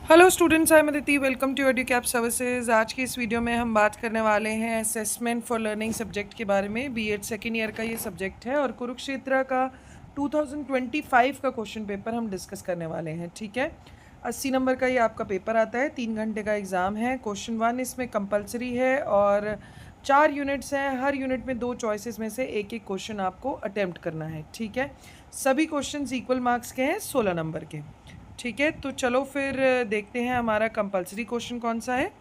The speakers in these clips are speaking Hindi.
Hello students, I am Aditi. Welcome to Educap services. आज की इस वीडियो में हम बात करने वाले हैं असेसमेंट फॉर लर्निंग सब्जेक्ट के बारे में। बीएड सेकेंड ईयर का ये सब्जेक्ट है और कुरुक्षेत्र का 2025 का क्वेश्चन पेपर हम डिस्कस करने वाले हैं। ठीक है, 80 नंबर का ये आपका पेपर आता है, 3 घंटे का एग्ज़ाम है। क्वेश्चन 1 इसमें कंपलसरी है और 4 यूनिट्स हैं। हर यूनिट में 2 चॉइसेस में से एक एक क्वेश्चन आपको अटेम्प्ट करना है। ठीक है, सभी क्वेश्चन इक्वल मार्क्स के हैं, 16 नंबर के। ठीक है, तो चलो फिर देखते हैं हमारा कंपलसरी क्वेश्चन कौन सा है।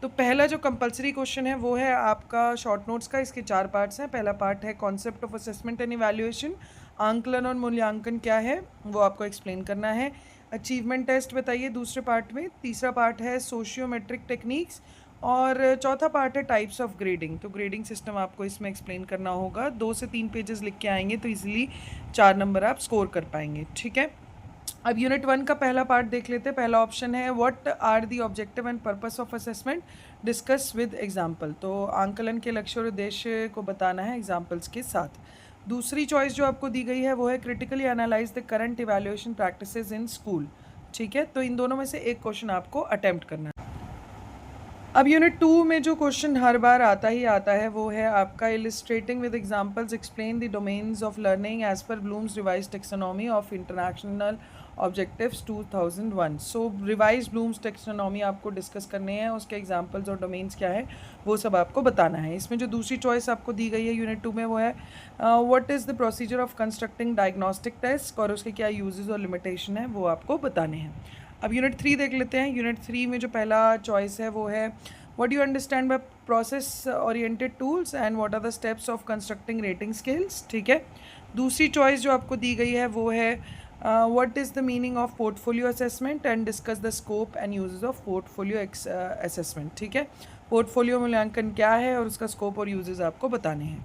तो पहला जो कंपलसरी क्वेश्चन है वो है आपका शॉर्ट नोट्स का। इसके 4 पार्ट्स हैं। पहला पार्ट है concept of assessment and evaluation, आंकलन और मूल्यांकन क्या है वो आपको एक्सप्लेन करना है। अचीवमेंट टेस्ट बताइए दूसरे पार्ट में। तीसरा पार्ट है सोशियोमेट्रिक टेक्निक्स और चौथा पार्ट है टाइप्स ऑफ ग्रेडिंग। तो ग्रेडिंग सिस्टम आपको इसमें एक्सप्लेन करना होगा। 2 से 3 पेजेस लिख के आएंगे तो इजीली 4 नंबर आप स्कोर कर पाएंगे। ठीक है, अब यूनिट 1 का पहला पार्ट देख लेते हैं। पहला ऑप्शन है what are the objective and purpose of assessment, discuss with example. तो आंकलन के लक्ष्य और उद्देश्य को बताना है एग्जाम्पल्स के साथ। दूसरी चॉइस जो आपको दी गई है वो है critically analyse the current evaluation practices in school. ठीक है, तो इन दोनों में से एक क्वेश्चन आपको अटेम्प्ट करना है। अब यूनिट 2 में जो क्वेश्चन हर बार आता ही आता है वो है आपका illustrating with examples explain the domains of learning as per Bloom's revised taxonomy of international objectives 2001। So revise Bloom's taxonomy आपको डिस्कस करने हैं, उसके एग्जांपल्स और डोमेन्स क्या है वो सब आपको बताना है। इसमें जो दूसरी चॉइस आपको दी गई है यूनिट 2 में वो है what is the procedure of constructing diagnostic test और उसके क्या यूजेस और लिमिटेशन है वो आपको बताने हैं। अब यूनिट 3 देख लेते हैं। यूनिट 3 में जो पहला चॉइस है वो है what you understand by process oriented tools and what are the steps of constructing rating scales. ठीक है, दूसरी चॉइस जो आपको दी गई है वो है what is the meaning of portfolio assessment and discuss the scope and uses of portfolio assessment. ठीक है, पोर्टफोलियो मूल्यांकन क्या है और उसका स्कोप और यूजेस आपको बताने हैं।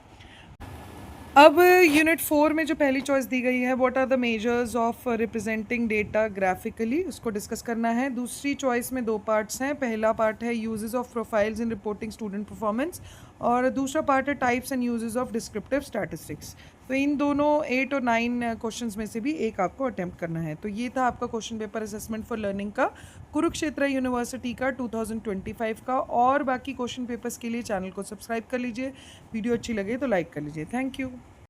अब यूनिट 4 में जो पहली चॉइस दी गई है what are the measures of representing data graphically, उसको डिस्कस करना है। दूसरी चॉइस में 2 पार्ट्स हैं। पहला पार्ट है uses of profiles in reporting student performance और दूसरा पार्ट है types and uses of descriptive statistics. तो इन दोनों 8 और 9 क्वेश्चंस में से भी एक आपको अटेम्प्ट करना है। तो ये था आपका question paper assessment for learning का कुरुक्षेत्र यूनिवर्सिटी का 2025 का। और बाकी क्वेश्चन पेपर्स के लिए चैनल को सब्सक्राइब कर लीजिए। वीडियो अच्छी लगे तो लाइक कर लीजिए। Thank you.